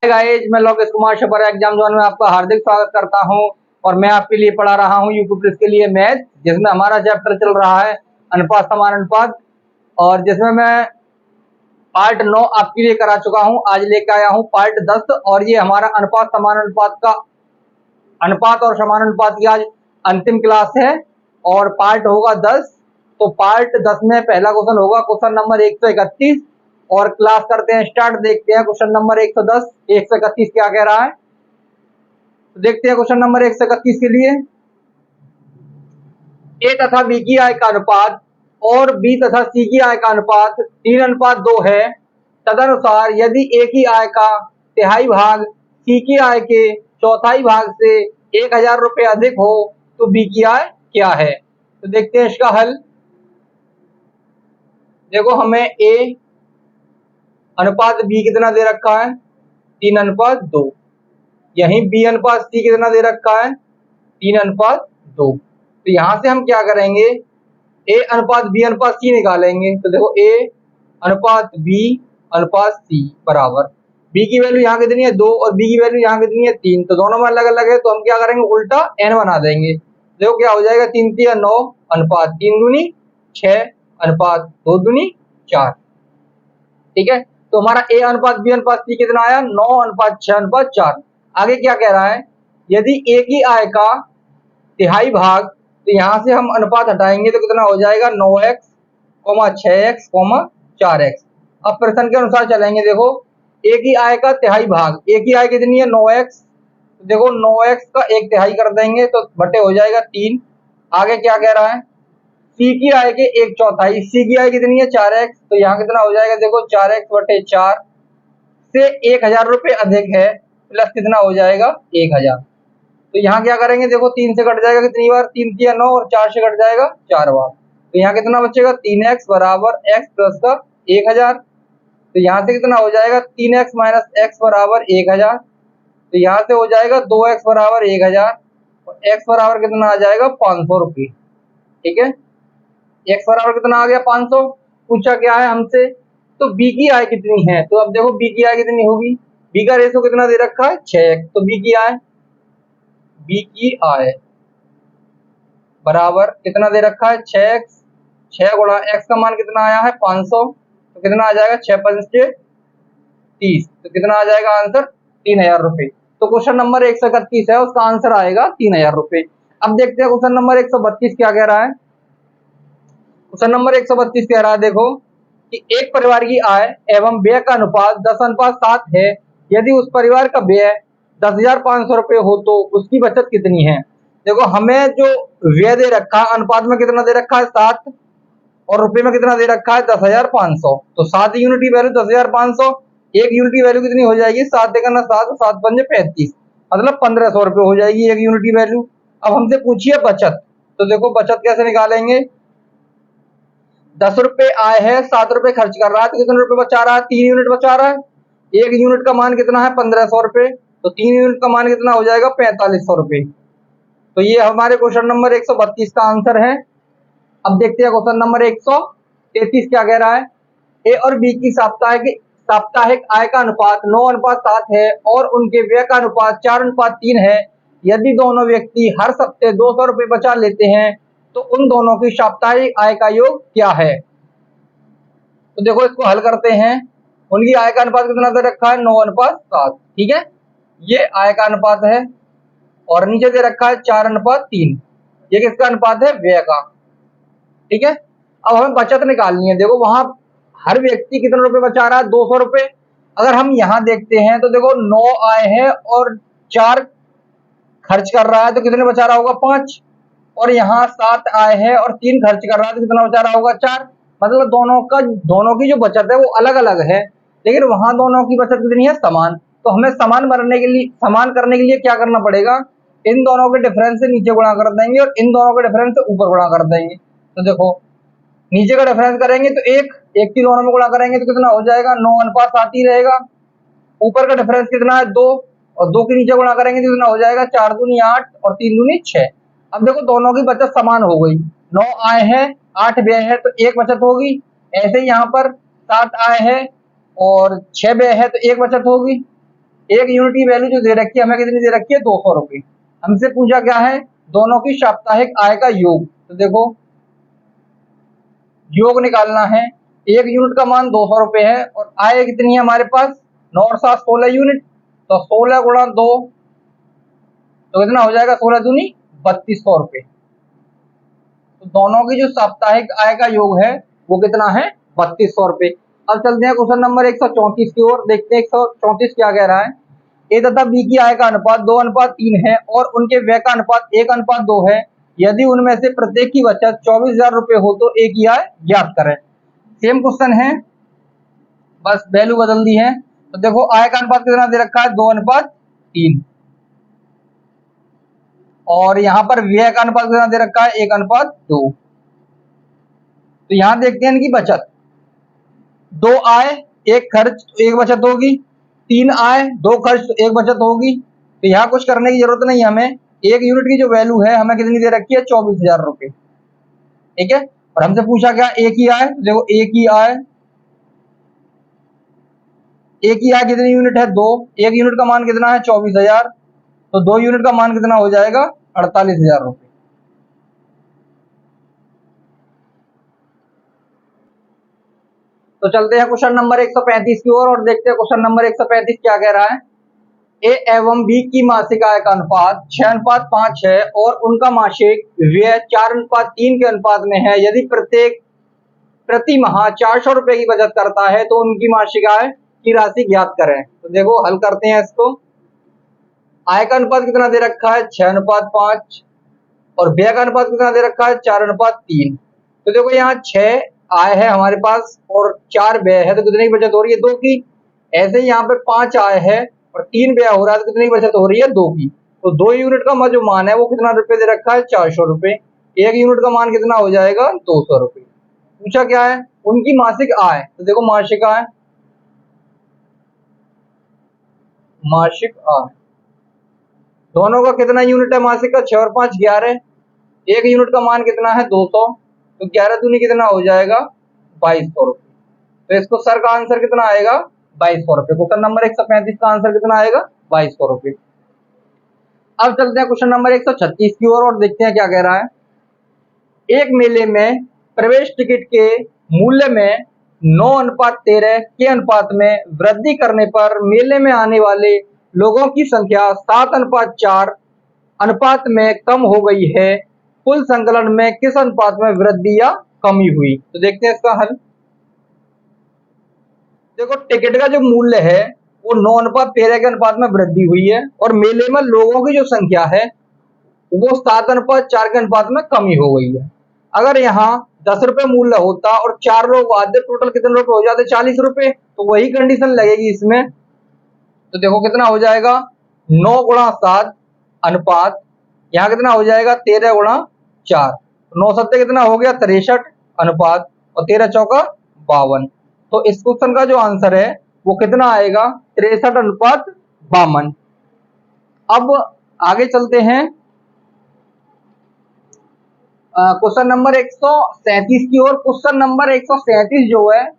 Guys, मैं Lokesh Kumar शपर exam zone में आपका हार्दिक स्वागत करता हूं और मैं आपके लिए पढ़ा रहा हूं यूपी पुलिस के लिए मैथ, जिसमें हमारा चैप्टर चल रहा है अनुपात समानुपात और जिसमें मैं पार्ट 9 आपके लिए करा चुका हूं। आज लेकर आया हूं पार्ट 10 और ये हमारा अनुपात समानुपात का अनुपात और समानुपात की आज अंतिम क्लास है और पार्ट होगा 10। तो पार्ट 10 में पहला क्वेश्चन होगा क्वेश्चन नंबर 131 और क्लास करते हैं स्टार्ट। देखते हैं क्वेश्चन नंबर 110 131 क्या कह रहा है। तो देखते हैं क्वेश्चन नंबर 131 के लिए। ए तथा बी की आय का अनुपात और बी तथा सी की आय का अनुपात 3:2 है। तदनुसार यदि ए की आय का तिहाई भाग सी की आय के चौथाई भाग से 1000 रुपये अधिक हो तो बी की आय क्या है। तो देखते हैं इसका हल। देखो, हमें ए अनुपात बी कितना दे रखा है 3:2। यहीं बी अनुपात सी कितना दे रखा है 3:2। तो यहां से हम क्या करेंगे, ए अनुपात बी अनुपात सी निकालेंगे। तो देखो, ए अनुपात बी अनुपात सी बराबर बी की वैल्यू यहाँ कितनी है 2 और बी की वैल्यू यहाँ कितनी है 3। तो दोनों में अलग अलग है, तो हम क्या करेंगे उल्टा n बना देंगे। देखो क्या हो जाएगा 3 3 9 अनुपात 3 दूनी 6 अनुपात 2 दूनी 4। ठीक है, तो हमारा ए अनुपात बी अनुपात सी कितना आया 9:6:4। आगे क्या कह रहा है, यदि ए की आय का तिहाई भाग, तो यहां से हम अनुपात हटाएंगे तो कितना हो जाएगा 9x, 6x, 4x। अब प्रश्न के अनुसार चलेंगे। देखो, ए की आय का तिहाई भाग, ए की आय कितनी है 9x, तो देखो 9x का 1/3 कर देंगे तो बटे हो जाएगा 3। आगे क्या कह रहा है, सी की आय के 1/4, सी की आय कितनी है 4x, तो यहाँ कितना हो जाएगा देखो 4x/4 से 1000 रुपये अधिक है प्लस कितना हो जाएगा 1000। तो यहाँ क्या करेंगे, देखो 3 से कट जाएगा कितनी बार 3 3 9 और 4 से कट जाएगा 4 बार। तो यहाँ कितना बचेगा 3x बराबर x प्लस का 1000। तो यहाँ से कितना हो जाएगा 3x माइनस x बराबर 1000। तो यहाँ से हो जाएगा 2x बराबर 1000 और x बराबर कितना आ जाएगा 500 रुपये। ठीक है, x बराबर कितना आ गया 500। पूछा क्या है हमसे, तो b की आय कितनी है। तो अब देखो b की आय कितनी होगी, b का रेशो कितना दे रखा है 6x। तो b की आय बराबर कितना दे रखा है 6x। 6 गुणा x का मान कितना आया है 500, तो कितना आ जाएगा 6 5 30। तो कितना आ जाएगा आंसर 3000 रुपये। तो क्वेश्चन नंबर 131 है, उसका आंसर आएगा 3000 रुपये। अब देखते हैं क्वेश्चन नंबर 132 क्या कह रहा है। क्वेश्चन नंबर 132 कह रहा है, देखो कि एक परिवार की आय एवं व्यय का अनुपात 10:7 है। यदि उस परिवार का व्यय 10,500 रुपये हो तो उसकी बचत कितनी है। देखो, हमें जो व्यय दे रखा है अनुपात में कितना दे रखा है 7 और रुपये में कितना दे रखा है 10,500। तो 7 यूनिटी वैल्यू 10,500, एक यूनिटी वैल्यू कितनी हो जाएगी 7 देखना 7 7 5 35, मतलब 1500 रुपये हो जाएगी एक यूनिटी वैल्यू। अब हमसे पूछिए बचत, तो देखो बचत कैसे निकालेंगे। 10 रुपये आय है, 7 रुपये खर्च कर रहा है, तो कितने रुपए बचा रहा है 3 यूनिट बचा रहा है। एक यूनिट का मान कितना है 1500 रुपये, तो 3 यूनिट का मान कितना हो जाएगा 4500 रुपये। तो ये हमारे क्वेश्चन नंबर 132 का आंसर है। अब देखते हैं क्वेश्चन नंबर 133 क्या कह रहा है। ए और बी की साप्ताहिक आय का अनुपात 9:7 है और उनके व्यय का अनुपात 4:3 है। यदि दोनों व्यक्ति हर सप्ते 200 रुपये बचा लेते हैं तो उन दोनों की साप्ताहिक आय का योग क्या है। तो देखो इसको हल करते हैं। उनकी आय का अनुपात कितना दे रखा है 9:7। ठीक है, ये आय का अनुपात है और नीचे दे रखा है 4:3। ये किसका अनुपात है व्यय का। ठीक है, अब हमें बचत निकालनी है। देखो वहां हर व्यक्ति कितने रुपए बचा रहा है 200 रुपये। अगर हम यहाँ देखते हैं तो देखो 9 आय है और 4 खर्च कर रहा है, तो कितने बचा रहा होगा 5। और यहाँ 7 आय है और 3 खर्च कर रहा है, तो कितना बचा रहा होगा 4। मतलब दोनों की जो बचत है वो अलग अलग है, लेकिन वहां दोनों की बचत कितनी है समान। तो हमें समान करने के लिए क्या करना पड़ेगा, इन दोनों के डिफरेंस से नीचे गुणा कर देंगे और इन दोनों के डिफरेंस से ऊपर गुणा कर देंगे। तो देखो नीचे का डिफरेंस करेंगे तो एक की दोनों में गुणा करेंगे तो कितना हो जाएगा 9:7 ही रहेगा। ऊपर का डिफरेंस कितना है 2 और 2 के नीचे गुणा करेंगे तो कितना हो जाएगा 4 दूनी 8 और 3 दूनी 6। अब देखो दोनों की बचत समान हो गई। 9 आय है 8 व्यय है तो 1 बचत होगी। ऐसे ही यहाँ पर 7 आय है और 6 व्यय है तो 1 बचत होगी। एक यूनिट की वैल्यू जो दे रखी है हमें कितनी दे रखी है 200 रुपये। हमसे पूछा क्या है दोनों की साप्ताहिक आय का योग। तो देखो योग निकालना है, एक यूनिट का मान 200 रुपये है और आय कितनी है हमारे पास 9 और 7 16 यूनिट। तो 16 गुणा 2 तो कितना हो जाएगा 16 दूनी 3200 रुपये। तो दोनों की जो साप्ताहिक आय का योग है वो कितना है 3200 रुपये। अब चलते हैं क्वेश्चन नंबर 134 की ओर, देखते हैं 134 क्या कह रहा है। ए तथा बी की आय का अनुपात 2:3 है और उनके व्यय का अनुपात 1:2 है। यदि उनमें से प्रत्येक की बचत 24,000 रुपये हो तो ए की आय ज्ञात करें। सेम क्वेश्चन है, बस वैल्यू बदल दी है। तो देखो आय का अनुपात कितना दे रखा है 2:3 और यहां पर व्यय का अनुपात कितना दे रखा है 1:2। तो यहां देखते हैं इनकी बचत, 2 आय 1 खर्च तो 1 बचत होगी, 3 आय 2 खर्च तो 1 बचत होगी। तो यहाँ कुछ करने की जरूरत नहीं है हमें, एक यूनिट की जो वैल्यू है हमें कितनी दे रखी है 24,000 रुपये। ठीक है, और हमसे पूछा क्या एक ही आय। तो देखो एक ही आय कितनी यूनिट है 2, एक यूनिट का मान कितना है 24,000, तो 2 यूनिट का मान कितना हो जाएगा 48,000 रुपये। तो चलते हैं क्वेश्चन नंबर 135 की ओर और देखते हैं क्वेश्चन नंबर 135 क्या कह रहा है। ए एवं बी की मासिक आय का अनुपात 6:5 है और उनका मासिक व्यय 4:3 के अनुपात में है। यदि प्रत्येक प्रति माह 400 रुपए की बचत करता है तो उनकी मासिक आय की राशि ज्ञात करें। तो देखो हल करते हैं इसको। आय का अनुपात कितना दे रखा है 6:5 और व्यय का अनुपात कितना दे रखा है 4:3। तो देखो यहाँ 6 आय है हमारे पास और 4 व्यय है, तो कितने की बचत हो रही है 2 की। ऐसे ही यहाँ पे 5 आय है और 3 व्यय हो रहा है, तो कितनी की बचत हो रही है 2 की। तो 2 यूनिट का जो मान है वो कितना रुपए दे रखा है 400 रुपए, एक यूनिट का मान कितना हो जाएगा 200 रुपए। पूछा क्या है उनकी मासिक आय। तो देखो मासिक आय दोनों का कितना यूनिट है मासिक का 6 और 5 11, एक यूनिट का मान कितना है 200, तो 11 दूनी कितना हो जाएगा 2200 रुपये। तो इसको सर का आंसर कितना आएगा 2200 रुपये। क्वेश्चन नंबर 135 का आंसर कितना आएगा 2200 रुपये। अब चलते हैं क्वेश्चन नंबर 136 की ओर और देखते हैं क्या कह रहा है। एक मेले में प्रवेश टिकट के मूल्य में 9:13 के अनुपात में वृद्धि करने पर मेले में आने वाले लोगों की संख्या 7:4 अनुपात में कम हो गई है। कुल संकलन में किस अनुपात में वृद्धि या कमी हुई। तो देखते हैं इसका हल। देखो टिकट का जो मूल्य है वो 9:13 के अनुपात में वृद्धि हुई है और मेले में लोगों की जो संख्या है वो 7:4 के अनुपात में कमी हो गई है। अगर यहाँ 10 रुपए मूल्य होता और 4 लोग आते, टोटल कितने रुपए हो जाते 40 रुपए, तो वही कंडीशन लगेगी इसमें। तो देखो कितना हो जाएगा 9 गुणा 7 अनुपात, यहाँ कितना हो जाएगा 13 गुणा 4, 9 सत्ते कितना हो गया 63 अनुपात और 13 चौका 52। तो इस क्वेश्चन का जो आंसर है वो कितना आएगा 63:52। अब आगे चलते हैं क्वेश्चन नंबर 137 की ओर। क्वेश्चन नंबर 137 जो है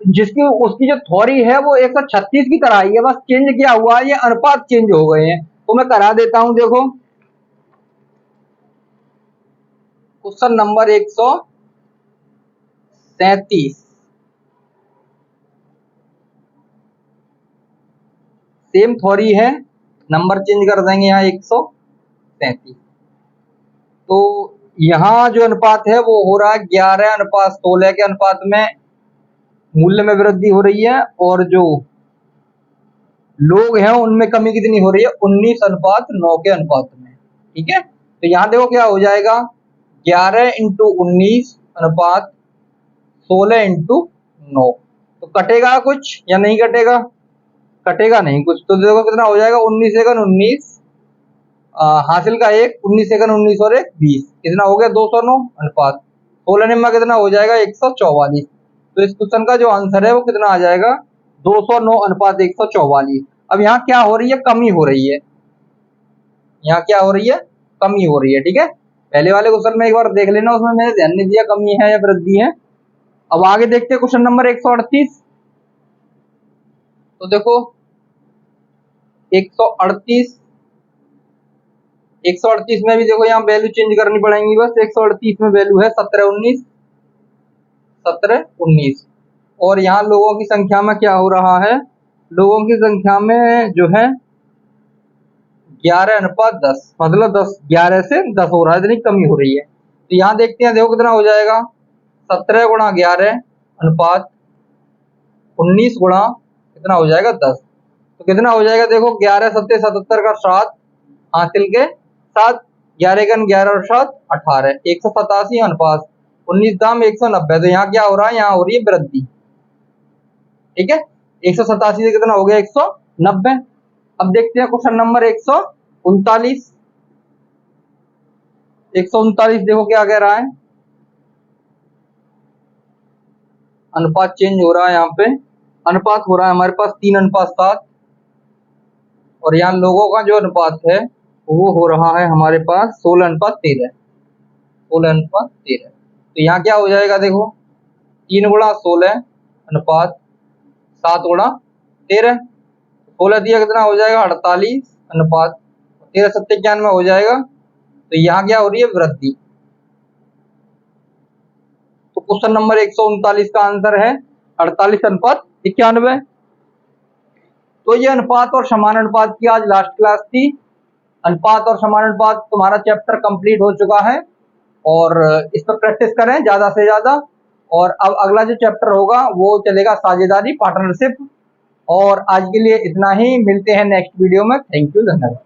जिसकी उसकी जो थ्योरी है वो 136 की तरह ही है, बस चेंज क्या हुआ है ये अनुपात चेंज हो गए हैं। तो मैं करा देता हूं। देखो क्वेश्चन नंबर 137 सेम थ्योरी है, नंबर चेंज कर देंगे यहाँ 137। तो यहाँ जो अनुपात है वो हो रहा है 11:16 के अनुपात में मूल्य में वृद्धि हो रही है और जो लोग हैं उनमें कमी कितनी हो रही है 19:9 के अनुपात में। ठीक है, तो यहाँ देखो क्या हो जाएगा 11 × 19 अनुपात 16 × 9। तो कटेगा कुछ या नहीं कटेगा, कटेगा नहीं कुछ। तो देखो कितना हो जाएगा 19 × 19 हासिल का 1, 19 × 19 और 1 20, कितना हो गया 209 अनुपात 16 निम्मा कितना हो जाएगा 144। तो इस क्वेश्चन का जो आंसर है वो कितना आ जाएगा 209 अनुपात 144। अब यहाँ क्या हो रही है कमी हो रही है, यहाँ क्या हो रही है कमी हो रही है। ठीक है, पहले वाले क्वेश्चन में एक बार देख लेना, उसमें मैंने ध्यान नहीं दिया कमी है या वृद्धि है। अब आगे देखते हैं क्वेश्चन नंबर 138। तो देखो 138 138 में भी देखो यहाँ वैल्यू चेंज करनी पड़ेगी बस। 138 में वैल्यू है 17 19 और यहाँ लोगों की संख्या में क्या हो रहा है, लोगों की संख्या में जो है 11:10, मतलब 11 से 10 हो रहा है, इतनी कमी हो रही है। तो यहाँ देखते हैं, देखो कितना हो जाएगा, 17 गुणा 11 अनुपात 19 गुणा कितना हो जाएगा 10। तो कितना हो जाएगा, देखो 11 7 77 का 7 हासिल के 7, 11 का 11 और 7 18, 187 अनुपात 19 दाम 190। तो यहाँ क्या हो रहा है, यहाँ हो रही है वृद्धि। ठीक है, 187 से कितना हो गया 190। अब देखते हैं क्वेश्चन नंबर 139। 139 देखो क्या कह रहा है, अनुपात चेंज हो रहा है। यहाँ पे अनुपात हो रहा है हमारे पास 3:7 और यहाँ लोगों का जो अनुपात है वो हो रहा है हमारे पास 16:13। 16:13। तो यहाँ क्या हो जाएगा, देखो 3 गुणा 16 अनुपात 7 गुणा 13। 16 दिया कितना हो जाएगा 48 अनुपात 13 7 91 हो जाएगा। तो यहाँ क्या हो रही है वृद्धि। तो क्वेश्चन नंबर 139 का आंसर है 48:91। तो ये अनुपात और समानुपात की आज लास्ट क्लास थी। अनुपात और समानुपात तुम्हारा चैप्टर कंप्लीट हो चुका है और इस पर प्रैक्टिस करें ज्यादा से ज्यादा। और अब अगला जो चैप्टर होगा वो चलेगा साझेदारी, पार्टनरशिप। और आज के लिए इतना ही, मिलते हैं नेक्स्ट वीडियो में। थैंक यू, धन्यवाद।